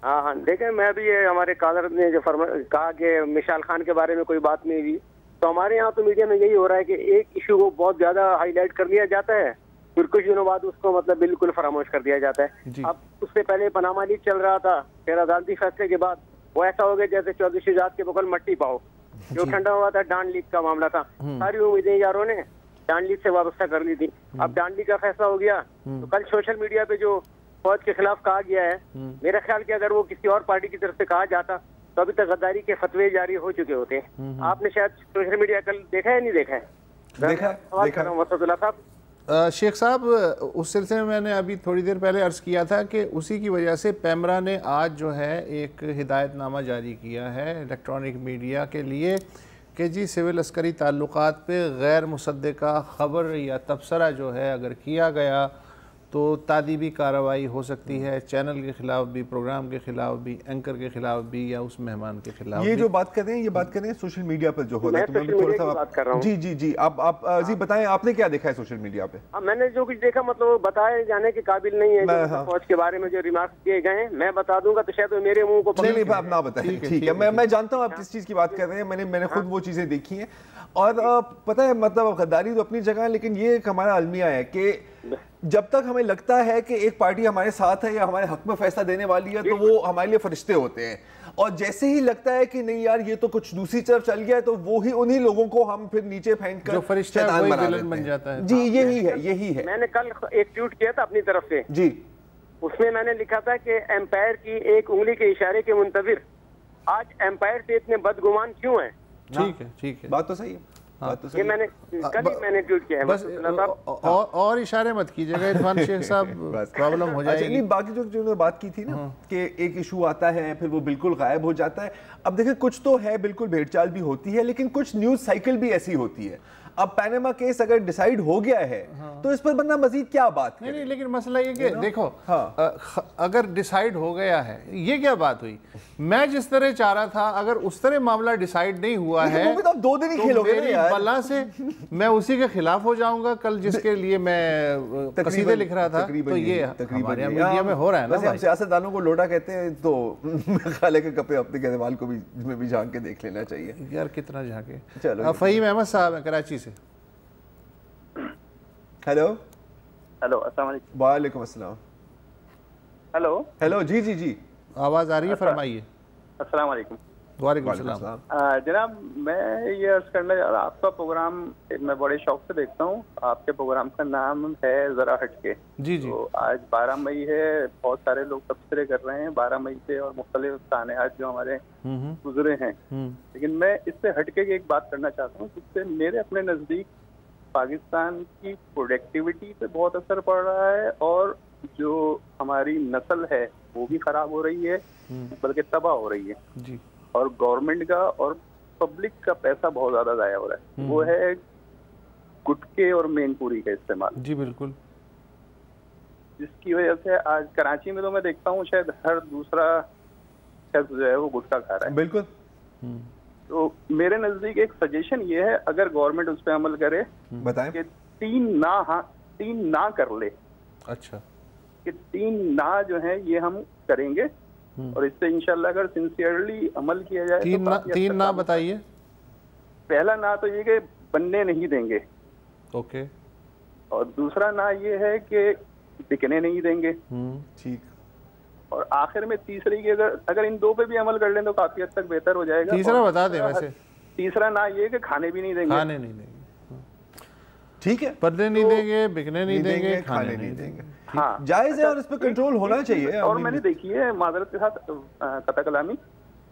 ہاں دیکھیں میں بھی یہ ہمارے کالر نے جو کہا کہ مشال خان کے بارے میں کوئی بات نہیں ہوئی، تو ہمارے یہاں تو میڈیا میں یہی ہو رہا ہے کہ ایک ایشو کو بہت زیادہ ہائی لائٹ کر لیا جاتا ہے، پھر کچھ دنوں بعد اس کو مطلب بالکل فراموش کر دیا جاتا ہے. اب اس سے پہلے پاناما لیک چل رہا تھا، پھر عدالتی فیصلے کے بعد وہ ایسا ہو گیا جیسے چودھری شجاعت کے بغل مٹی پاؤ، جو ٹھنڈا ہوا تھا ڈان لیک کا معاملہ تھا. ساری امیدیں یاروں نے ڈان لیک سے وابستہ کر لی تھی. اب ڈان لیک کا فیصلہ ہو گیا تو کل سوشل میڈیا پہ جو فوج کے خلاف کہا گیا ہے، میرا خیال کہ اگر وہ کسی اور پارٹی کی طرف سے کہا جاتا تو ابھی تک غداری کے فتوے جاری ہو چکے ہوتے ہیں. آپ نے شاید سوشل میڈیا کل دیکھا ہے نہیں دیکھا ہے؟ سوال کر رہا ہوں وسط اللہ صاحب. شیخ صاحب اس سلسلے میں نے ابھی تھوڑی دیر پہلے عرض کیا تھا کہ اسی کی وجہ سے پیمرا نے آج جو ہے ایک ہدایت نامہ جاری کیا ہے الیکٹرانک میڈیا کے لیے کہ جی سول عسکری تعلقات پہ غیر مصدقہ خبر یا تبصرہ جو ہے اگر کیا گیا تو تعدیبی کارروائی ہو سکتی ہے، چینل کے خلاف بھی، پروگرام کے خلاف بھی، اینکر کے خلاف بھی، یا اس مہمان کے خلاف. یہ جو بات کر رہے ہیں یہ بات کر رہے ہیں سوشل میڈیا پر جو ہو رہا ہے، تو میں تھوڑا سا بات کر رہا ہوں. جی جی جی آپ جی بتائیں آپ نے کیا دیکھا ہے سوشل میڈیا پہ؟ میں نے جو کچھ دیکھا مطلب بتائے جانے کے قابل نہیں ہے. فوج کے بارے میں جو ریمارکس کیے گئے ہیں میں بتا دوں گا تو شاید میرے منہ کو نہیں آپ نہ بتائیں. ٹھیک ہے، میں جانتا ہوں آپ کس چیز کی بات کر رہے ہیں، میں نے خود وہ چیزیں دیکھی ہیں. اور پتہ ہے مطلب غداری تو اپنی جگہ ہے، لیکن یہ ایک ہمارا المیہ ہے کہ جب تک ہمیں لگتا ہے کہ ایک پارٹی ہمارے ساتھ ہے یا ہمارے حق میں فیصلہ دینے والی ہے تو وہ ہمارے لیے فرشتے ہوتے ہیں، اور جیسے ہی لگتا ہے کہ نہیں یار یہ تو کچھ دوسری طرف چل گیا ہے تو وہی انہی لوگوں کو ہم پھر نیچے پھینک کر جو فرشتہ ہے وہی ویلن بن جاتا ہے. جی یہی ہے. میں نے کل ایک ٹویٹ کیا تھا اپنی طرف سے، جی اس میں نے لکھا تھا کہ امپائر کی ایک انگلی کے اشارے کے منتظر آج امپائر سے اتنے بدگمان کیوں ہیں. ٹھیک ہے بات تو صحیح ہے. یہ میں نے کل ہی میں نے ٹویٹ کیا ہے بس اور اشارے مت کیجیے گا عرفان شیخ صاحب، پرابلم ہو جائے گی. باقی جو نے بات کی تھی نا کہ ایک ایشو آتا ہے پھر وہ بالکل غائب ہو جاتا ہے. اب دیکھیں کچھ تو ہے بالکل بھیڑ چال بھی ہوتی ہے، لیکن کچھ نیوز سائیکل بھی ایسی ہوتی ہے. اب پیناما کیس اگر ڈیسائیڈ ہو گیا ہے تو اس پر بندہ مزید کیا بات کرے؟ نہیں لیکن مسئلہ یہ کہ دیکھو اگر ڈیسائیڈ ہو گیا ہے یہ کیا بات ہوئی؟ میں جس طرح چاہ رہا تھا اگر اس طرح معاملہ ڈیسائیڈ نہیں ہوا ہے تو 2 دن ہی کھیلو گے میری بلا سے میں اسی کے خلاف ہو جاؤں گا. کل جس کے لیے میں قصیدے لکھ رہا تھا تو یہ ہمارے یہاں میڈیا میں ہو رہا ہے نا. ویسے ہم سیاستدانوں کو لوٹا کہتے ہیں تو خیال ہے کہ کپے اپنے کہنےوال کو بھی جھانک کے دیکھ لینا چاہیے. یار کتنا جھانکے. چلو فہیم احمد صاحب ہیں کراچی سے. ہیلو السلام علیکم. وعلیکم السلام. ہیلو جی آواز آ رہی ہے، فرمائیے. السلام علیکم. وعلیکم السلام. جناب میں یہ عرض کرنا چاہ رہا، آپ کا پروگرام میں بڑے شوق سے دیکھتا ہوں. آپ کے پروگرام کا نام ہے ذرا ہٹ کے. جی تو آج 12 مئی ہے، بہت سارے لوگ تبصرے کر رہے ہیں 12 مئی پہ اور مختلف سانحات جو ہمارے گزرے ہیں. لیکن میں اس سے ہٹ کے ایک بات کرنا چاہتا ہوں جس سے میرے اپنے نزدیک پاکستان کی پروڈکٹیوٹی پہ بہت اثر پڑ رہا ہے اور جو ہماری نسل ہے وہ بھی خراب ہو رہی ہے بلکہ تباہ ہو رہی ہے. جی. اور گورنمنٹ کا اور پبلک کا پیسہ بہت زیادہ ضائع ہو رہا ہے. وہ ہے گٹکے اور مین پوری کا استعمال. جی بالکل. جس کی وجہ سے آج کراچی میں تو میں دیکھتا ہوں شاید ہر دوسرا شخص جو ہے وہ گٹکا کھا رہا ہے. بالکل. تو میرے نزدیک ایک سجیشن یہ ہے اگر گورنمنٹ اس پہ عمل کرے بتائیں کہ 3 نہ کر لے. اچھا. کہ 3 نہ جو ہیں یہ ہم کریں گے اور اس سے انشاءاللہ اگر سنسیئرلی عمل کیا جائے. 3 نہ بتائیے. پہلا نہ تو یہ کہ بننے نہیں دیں گے. اوکے. اور دوسرا نہ یہ ہے کہ بکنے نہیں دیں گے. ٹھیک. اور آخر میں تیسری کہ اگر ان 2 پہ بھی عمل کر لیں تو کافی حد تک بہتر ہو جائے گا. تیسرا بتا دیں. ویسے تیسرا نہ یہ کہ کھانے بھی نہیں دیں گے. ٹھیک ہے. پردے نہیں دیں گے، بکنے نہیں دیں گے، کھانے نہیں دیں گے. ہاں جائز ہے اور اس پہ کنٹرول ہونا چاہیے. اور میں نے دیکھی ہے معذرت کے ساتھ قطع کلامی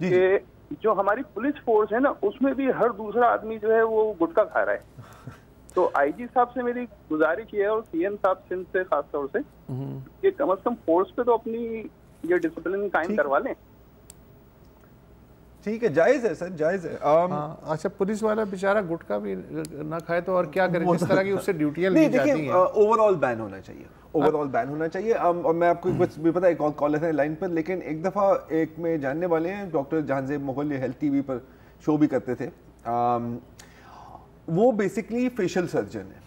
کہ جو ہماری پولیس فورس ہے نا اس میں بھی ہر دوسرا آدمی جو ہے وہ گٹکا کھا رہا ہے. تو آئی جی صاحب سے میری گزارش یہ ہے اور سی ایم صاحب سندھ سے خاص طور سے کہ کم از کم فورس پہ تو اپنی یہ ڈسپلن قائم کروا لیں. ٹھیک ہے، جائز ہے سر، جائز ہے. اچھا پولیس والا بیچارہ گٹکا بھی نہ کھائے تو اور کیا کرے؟ جس طرح کی اس سے ڈیوٹیاں لی جاتی ہیں. اوور آل بین ہونا چاہیے، اوور آل بین ہونا چاہیے. اور میں آپ کو بھی پتا ایک کالر ہے لائن پر، لیکن ایک دفعہ ایک میں جاننے والے ہیں doctor Jahanzeb Mughal health TV پر شو بھی کرتے تھے. وہ بیسکلی فیشل سرجن ہے.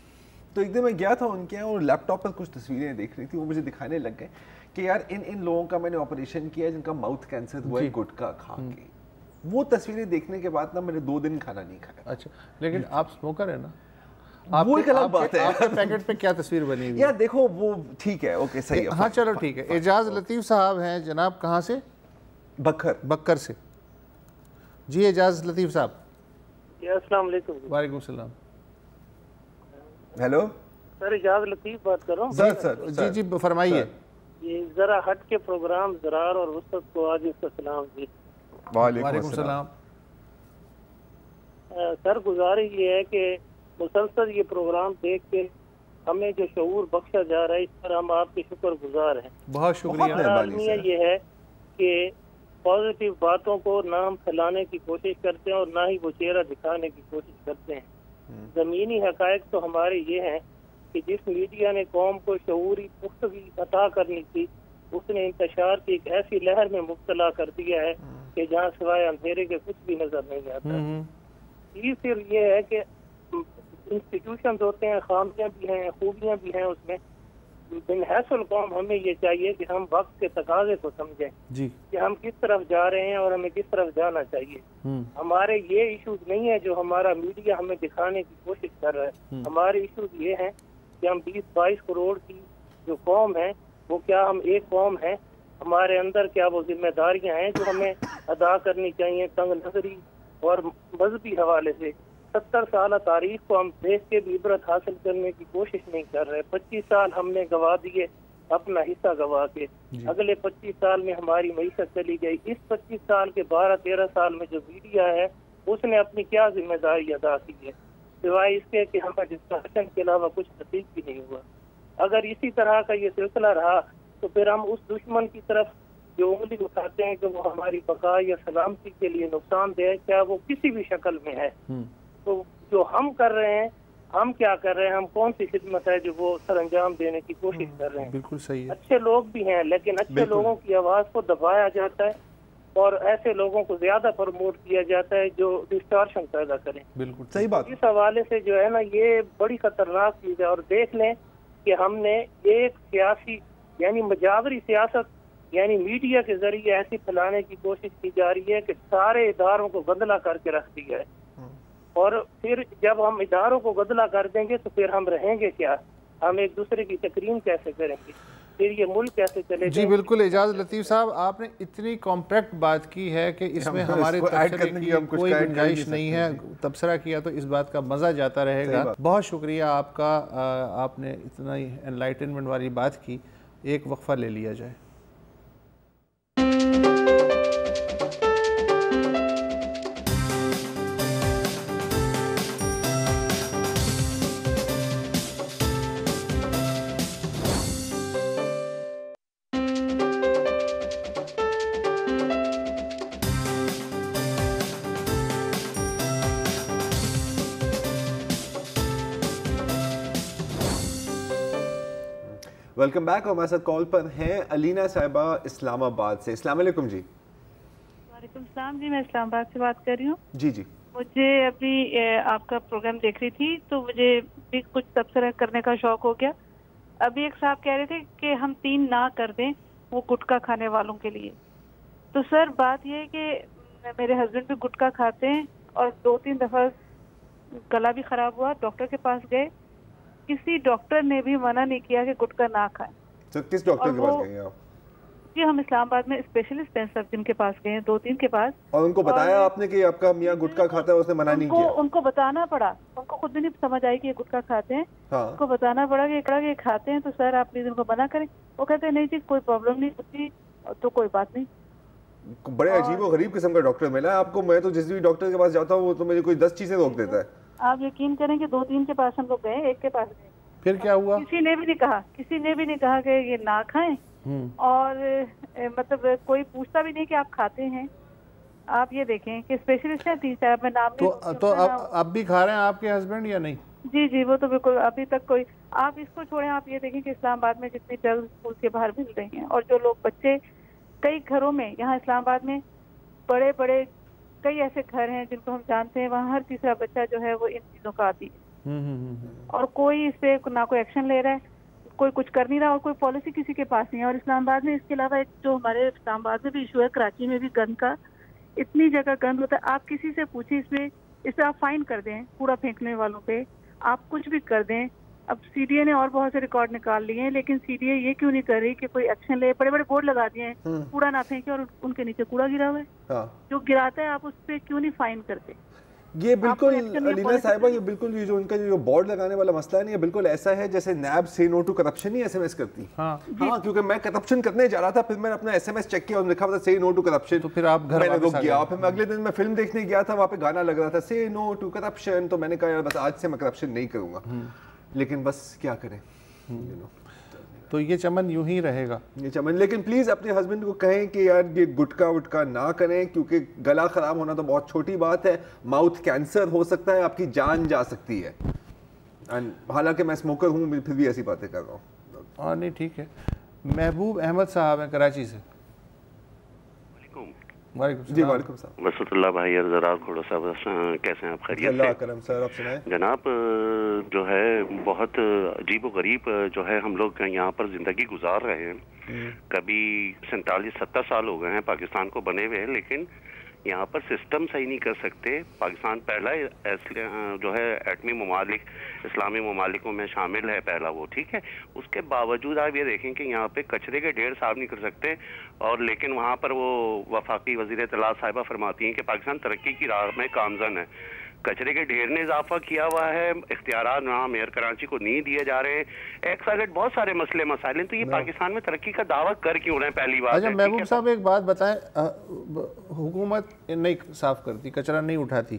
تو ایک دن میں گیا تھا ان کے یہاں اور لیپ ٹاپ پر کچھ تصویریں دیکھ رہی تھی. وہ مجھے دکھانے لگ گئے کہ یار ان لوگوں کا میں نے آپریشن کیا جن کا ماؤتھ کینسر ہوا ہے گٹکا کھا کے. وہ تصویریں دیکھنے کے بعد نا میں نے 2 دن کھانا نہیں کھایا. اچھا لیکن آپ اسموکر ہیں نا، وہ ایک الگ بات ہے. آپ کے پیکٹ پہ کیا تصویر بنی ہوئی؟ یار دیکھو وہ ٹھیک ہے، اوکے صحیح ہے. ہاں چلو ٹھیک ہے. اعجاز لطیف صاحب ہیں جناب، کہاں سے؟ بکر سے. جی اعجاز لطیف صاحب. السلام علیکم. وعلیکم السلام. ہیلو سر، اعجاز لطیف بات کر رہا ہوں. سر جی فرمائیے. یہ ذرا ہٹ کے پروگرام زرار اور وسط کو آج اس کا سلام. جی وعلیکم السلام. سر گزارش یہ ہے کہ مسلسل یہ پروگرام دیکھ کے ہمیں جو شعور بخشا جا رہا ہے اس پر ہم آپ کے شکر گزار ہیں. بہت شکریہ. المیہ یہ ہے کہ پازیٹیو باتوں کو نہ ہم پھیلانے کی کوشش کرتے ہیں اور نہ ہی وہ چہرہ دکھانے کی کوشش کرتے ہیں. زمینی حقائق تو ہمارے یہ ہیں کہ جس میڈیا نے قوم کو شعوری پختگی عطا کرنی تھی اس نے انتشار کی ایک ایسی لہر میں مبتلا کر دیا ہے کہ جہاں سوائے اندھیرے کے کچھ بھی نظر نہیں آتا. یہ صرف یہ ہے کہ انسٹیٹیوشنز ہوتے ہیں، خامیاں بھی ہیں، خوبیاں بھی ہیں اس میں. بنحیث القوم ہمیں یہ چاہیے کہ ہم وقت کے تقاضے کو سمجھیں کہ ہم کس طرف جا رہے ہیں اور ہمیں کس طرف جانا چاہیے. ہمارے یہ ایشوز نہیں ہیں جو ہمارا میڈیا ہمیں دکھانے کی کوشش کر رہا ہے. ہمارے ایشوز یہ ہیں کہ ہم 20-22 کروڑ کی جو قوم ہے وہ کیا ہم ایک قوم ہیں؟ ہمارے اندر کیا وہ ذمہ داریاں ہیں جو ہمیں ادا کرنی چاہیے تنگ نظری اور مذہبی حوالے سے؟ 70 سالہ تاریخ کو ہم دیکھ کے بھی عبرت حاصل کرنے کی کوشش نہیں کر رہے. 25 سال ہم نے گوا دیے اپنا حصہ گوا کے. اگلے 25 سال میں ہماری معیشت چلی گئی. اس 25 سال کے 12-13 سال میں جو میڈیا ہے اس نے اپنی کیا ذمہ داری ادا کی ہے؟ سوائے اس کے کہ ہمیں ڈسکشن کے علاوہ کچھ نصیب بھی نہیں ہوا. اگر اسی طرح کا یہ سلسلہ رہا تو پھر ہم اس دشمن کی طرف جو انگلی اٹھاتے ہیں کہ وہ ہماری بقا یا سلامتی کے لیے نقصان دہ ہے، چاہے وہ کسی بھی شکل میں ہے، تو جو ہم کر رہے ہیں، ہم کیا کر رہے ہیں، ہم کون سی خدمت ہے جو وہ سر انجام دینے کی کوشش کر رہے ہیں. بالکل صحیح ہے. اچھے لوگ بھی ہیں لیکن اچھے لوگوں کی آواز کو دبایا جاتا ہے اور ایسے لوگوں کو زیادہ پروموٹ کیا جاتا ہے جو ڈسٹارشن پیدا کریں. بالکل صحیح بات. اس حوالے سے جو ہے نا یہ بڑی خطرناک چیز ہے. اور دیکھ لیں کہ ہم نے ایک سیاسی یعنی مجاوری سیاست یعنی میڈیا کے ذریعے ایسی پھیلانے کی کوشش کی جا رہی ہے کہ سارے اداروں کو گندلا کر کے رکھ دیا ہے. اور پھر جب ہم اداروں کو گدلا کر دیں گے تو پھر ہم رہیں گے کیا؟ ہم ایک دوسرے کی تکریم کیسے کریں گے؟ پھر یہ ملک کیسے چلے گا؟ جی بالکل. اعجاز لطیف صاحب، آپ نے اتنی کمپیکٹ بات کی ہے کہ اس میں ہمارے تبصرے کی کوئی گنجائش نہیں ہے. تبصرہ کیا تو اس بات کا مزہ جاتا رہے گا. بہت شکریہ آپ کا، آپ نے اتنا انلائٹنمنٹ والی بات کی. ایک وقفہ لے لیا جائے. Welcome back. ہمارے ساتھ کال پر ہیں علینا صاحبہ اسلام آباد سے. السلام علیکم. جی وعلیکم السلام. جی میں اسلام آباد سے بات کر رہی ہوں. جی جی. مجھے ابھی آپ کا پروگرام دیکھ رہی تھی تو مجھے بھی کچھ تبصرہ کرنے کا شوق ہو گیا. ابھی ایک صاحب کہہ رہے تھے کہ ہم 3 نہ کر دیں وہ گٹکا کھانے والوں کے لیے. تو سر بات یہ ہے کہ میرے ہسبینڈ بھی گٹکا کھاتے ہیں اور 2-3 دفعہ گلا بھی خراب ہوا. ڈاکٹر کے پاس گئے، کسی ڈاکٹر نے بھی منع نہیں کیا کہ گٹکا نہ کھائیں. تو کس ڈاکٹر کے پاس گئے آپ؟ جی ہم اسلام آباد میں اسپیشلسٹ ہیں سر جن کے پاس گئے ہیں، 2-3 کے پاس. اور ان کو بتایا آپ نے کہ آپ کا میاں گٹکا کھاتا ہے؟ اس نے منع نہیں کیا؟ ان کو بتانا پڑا. ان کو خود بھی نہیں سمجھ آئی کہ یہ گٹکا کھاتے ہیں. ان کو بتانا پڑا کہ یہ کھاتے ہیں تو سر آپ پلیز ان کو منع کریں. وہ کہتے ہیں نہیں جی کوئی پرابلم نہیں ہوتی تو کوئی بات نہیں. بڑے عجیب و غریب قسم کا ڈاکٹر ملا آپ کو. میں تو جس بھی ڈاکٹر کے پاس جاتا ہوں وہ تو مجھے کوئی 10 چیزیں روک دیتا ہے. آپ یقین کریں کہ 2-3 کے پاس ہم لوگ گئے، ایک کے پاس گئے. پھر کیا ہوا؟ کسی نے بھی نہیں کہا کہ یہ نہ کھائیں. اور مطلب کوئی پوچھتا بھی نہیں کہ آپ کھاتے ہیں. آپ یہ دیکھیں کہ اسپیشلسٹ ہیں 3-4 میں نام نہیں. تو اب بھی کھا رہے ہیں آپ کے ہسبینڈ یا نہیں؟ جی وہ تو بالکل ابھی تک کوئی. آپ اس کو چھوڑیں. آپ یہ دیکھیں کہ اسلام آباد میں جتنی ڈرگز اسکول کے باہر مل رہی ہیں اور جو لوگ بچے کئی گھروں میں یہاں اسلام آباد میں بڑے بڑے کئی ایسے گھر ہیں جن کو ہم جانتے ہیں، وہاں ہر تیسرا بچہ جو ہے وہ ان چیزوں کا عادی ہے. اور کوئی اس پہ نہ کوئی ایکشن لے رہا ہے، کوئی کچھ کر نہیں رہا اور کوئی پالیسی کسی کے پاس نہیں ہے. اور اسلام آباد میں اس کے علاوہ ایک جو ہمارے اسلام آباد میں بھی ایشو ہے، کراچی میں بھی گند کا اتنی جگہ گند ہوتا ہے. آپ کسی سے پوچھیں اس پہ آپ فائن کر دیں کوڑا پھینکنے والوں پہ، آپ کچھ بھی کر دیں. اب سی ڈی اے نے اور بہت سے ریکارڈ نکال لیے ہیں لیکن سی ڈی اے یہ کیوں نہیں کر رہی کہ کوئی ایکشن لے. بڑے بڑے بورڈ لگا دیے ہیں کوڑا نہ پھینکے اور ان کے نیچے کوڑا گرا ہوا ہے. جو گراتا ہے آپ اس پہ کیوں نہیں فائن کرتے؟ یہ بالکل علینا صاحبہ یہ بالکل جو ان کا جو بورڈ لگانے والا مسئلہ ہے یہ بالکل ایسا ہے جیسے نیب سے نو ٹو کرپشن ہی ایس ایم ایس کرتی. ہاں کیونکہ میں کرپشن کرنے جا رہا تھا، پھر میں نے اپنا ایس ایم ایس چیک کیا اور لکھا ہوا تھا سے نو ٹو کرپشن. تو پھر آپ گھر میں رک گیا. پھر میں اگلے دن میں فلم دیکھنے گیا تھا، وہاں پہ گانا لگ رہا تھا سے نو ٹو کرپشن. تو میں نے کہا یار بس آج سے میں کرپشن نہیں کروں گا. لیکن بس کیا کریں، تو یہ چمن یوں ہی رہے گا یہ چمن. لیکن پلیز اپنے ہسبینڈ کو کہیں کہ یار یہ گٹکا وٹکا نہ کریں کیونکہ گلا خراب ہونا تو بہت چھوٹی بات ہے. ماؤتھ کینسر ہو سکتا ہے، آپ کی جان جا سکتی ہے. حالانکہ میں اسموکر ہوں پھر بھی ایسی باتیں کر رہا ہوں. ہاں نہیں ٹھیک ہے. محبوب احمد صاحب ہیں کراچی سے. جی وعلیکم السلام. وسط اللہ بھائی اور زراعت کھوڑا صاحب کیسے ہیں آپ؟ خیریت سے؟ اللہ کرم سر آپ سنائیں. جناب جو ہے بہت عجیب و غریب جو ہے ہم لوگ یہاں پر زندگی گزار رہے ہیں. کبھی 47-70 سال ہو گئے ہیں پاکستان کو بنے ہوئے، لیکن یہاں پر سسٹم صحیح نہیں کر سکتے. پاکستان پہلا جو ہے ایٹمی ممالک اسلامی ممالکوں میں شامل ہے، پہلا وہ ٹھیک ہے. اس کے باوجود آپ یہ دیکھیں کہ یہاں پہ کچرے کے ڈھیر صاف نہیں کر سکتے. اور لیکن وہاں پر وہ وفاقی وزیر اطلاعات صاحبہ فرماتی ہیں کہ پاکستان ترقی کی راہ میں گامزن ہے. کچرے کے ڈھیر نے اضافہ کیا ہوا ہے، اختیارات وہاں میئر کراچی کو نہیں دیے جا رہے ہیں. ایک سائڈ بہت سارے مسائل ہیں. تو یہ پاکستان میں ترقی کا دعویٰ کر کیوں رہے ہیں؟ پہلی بات. اچھا محبوب صاحب ایک بات بتائیں، حکومت نہیں صاف کرتی، کچرا نہیں اٹھاتی،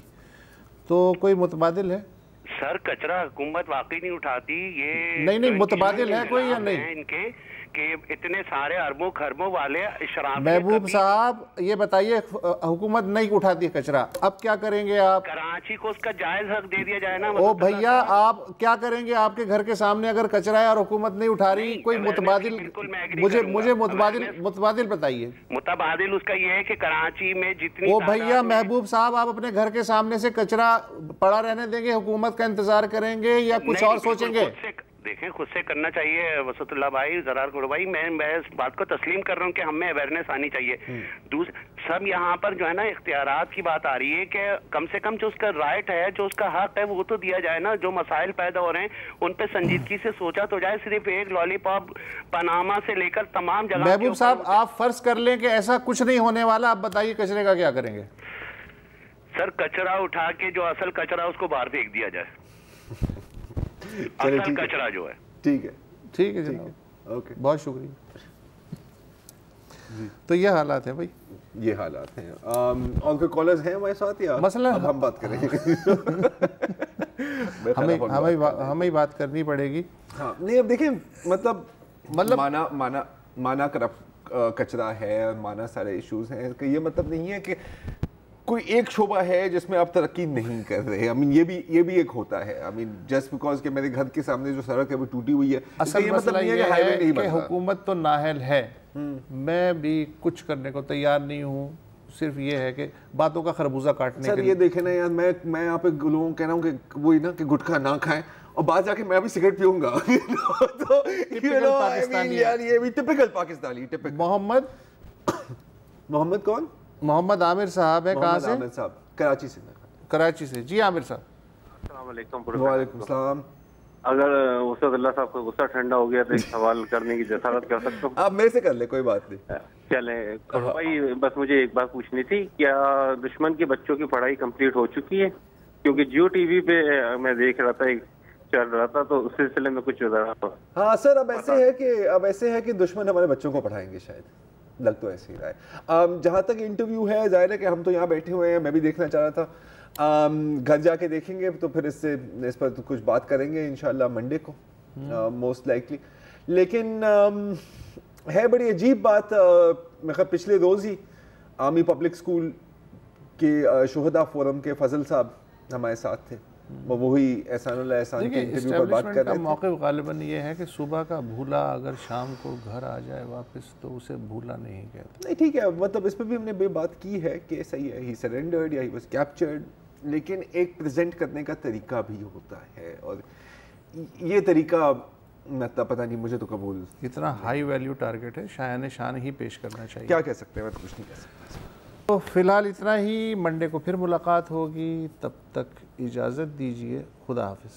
تو کوئی متبادل ہے؟ سر کچرا حکومت واقعی نہیں اٹھاتی، یہ نہیں متبادل ہے کوئی یا نہیں ان کے کہ اتنے سارے اربوں خربوں والے شراب. محبوب صاحب یہ بتائیے حکومت نہیں اٹھاتی کچرا، اب کیا کریں گے آپ؟ کراچی کو اس کا جائز حق دے دیا جائے نا. او بھیا آپ کیا کریں گے؟ آپ کے گھر کے سامنے اگر کچرا ہے اور حکومت نہیں اٹھا رہی، کوئی متبادل مجھے متبادل بتائیے. متبادل اس کا یہ ہے کہ کراچی میں جتنی او بھیا محبوب صاحب آپ اپنے گھر کے سامنے سے کچرا پڑا رہنے دیں گے، حکومت کا انتظار کریں گے یا کچھ اور سوچیں گے؟ دیکھیں خود سے کرنا چاہیے وسط اللہ بھائی، زرار گڑ بھائی، میں اس بات کو تسلیم کر رہا ہوں کہ ہمیں اویئرنیس آنی چاہیے. سب یہاں پر جو ہے نا اختیارات کی بات آ رہی ہے کہ کم سے کم جو اس کا رائٹ ہے، جو اس کا حق ہے وہ تو دیا جائے نا. جو مسائل پیدا ہو رہے ہیں ان پہ سنجیدگی سے سوچا تو جائے. صرف ایک لالی پاپ پاناما سے لے کر تمام جگہ. محبوب صاحب آپ فرض کر لیں کہ ایسا کچھ نہیں ہونے والا، آپ بتائیے کچرے کا کیا کریں گے؟ سر کچرا اٹھا کے جو اصل کچرا اس کو باہر پھینک دیا جائے، اصل کچرا جو ہے. ٹھیک ہے جناب، اوکے بہت شکریہ. تو یہ حالات ہیں بھائی، یہ حالات ہیں. اور کوئی کالرز ہیں ہمارے ساتھ یا مثلا ہم بات کریں گے؟ ہمیں بات کرنی پڑے گی. ہاں نہیں اب دیکھیں مطلب مانا کرپٹ کچرا ہے اور مانا سارے ایشوز ہیں، کہ یہ مطلب نہیں ہے کہ کوئی ایک شعبہ ہے جس میں آپ ترقی نہیں کر رہے. یہ بھی ایک ہوتا ہے. جسٹ بیکاز کہ میرے گھر کے سامنے جو سڑک ہے وہ ٹوٹی ہوئی ہے، اصل مسئلہ یہ ہے کہ حکومت تو نااہل ہے، میں بھی کچھ کرنے کو تیار نہیں ہوں. صرف یہ ہے کہ باتوں کا خربوزہ کاٹنے کے لیے. سر یہ دیکھیں نا یار، میں یہاں پہ لوگوں کو کہہ رہا ہوں کہ وہی نا کہ گٹکا نہ کھائیں اور بعد جا کے میں بھی سگریٹ پیوں گا. یہ بھی ٹپکل پاکستانی. محمد کون؟ محمد عامر صاحب ہے. کہاں سے؟ عامر صاحب کراچی سے. جی عامر صاحب. السلام علیکم. وعلیکم السلام. اگر اسد اللہ صاحب کا غصہ ٹھنڈا ہو گیا تو ایک سوال کرنے کی جسارت کر سکتا ہوں؟ آپ میرے سے کر لیں، کوئی بات نہیں. چلیں بھائی، بس مجھے ایک بات پوچھنی تھی، کیا دشمن کے بچوں کی پڑھائی کمپلیٹ ہو چکی ہے؟ کیونکہ جیو ٹی وی پہ میں دیکھ رہا تھا، چل رہا تھا، تو اس سلسلے میں کچھ ذرا. ہاں سر اب ایسے ہے کہ دشمن ہمارے بچوں کو پڑھائیں گے، شاید لگ تو ایسے ہی رہا ہے. جہاں تک انٹرویو ہے، ظاہر ہے کہ ہم تو یہاں بیٹھے ہوئے ہیں، میں بھی دیکھنا چاہ رہا تھا. گھر جا کے دیکھیں گے تو پھر اس پر کچھ بات کریں گے انشاءاللہ منڈے کو موسٹ لائکلی. لیکن ہے بڑی عجیب بات. میں خیال پچھلے روز ہی آرمی پبلک اسکول کے شہداء فورم کے فضل صاحب ہمارے ساتھ تھے. وہی احسان اللہ احسان کے انٹرویو پر بات کر رہے تھے. موقف غالباً یہ ہے کہ صبح کا بھولا اگر شام کو گھر آ جائے واپس تو اسے بھولا نہیں کہتے. نہیں ٹھیک ہے، مطلب اس پہ بھی ہم نے بات کی ہے کہ صحیح ہے، ہی سرینڈرڈ یا ہی واز کیپچرڈ، لیکن ایک پریزنٹ کرنے کا طریقہ بھی ہوتا ہے، اور یہ طریقہ مطلب پتہ نہیں مجھے تو قبول. اتنا ہائی ویلیو ٹارگٹ ہے، شایان شان ہی پیش کرنا چاہیے. کیا کہہ سکتے ہیں، میں تو کچھ نہیں کہہ سکتا. تو فی الحال اتنا ہی. منڈے کو پھر ملاقات ہوگی، تب تک اجازت دیجیے. خدا حافظ.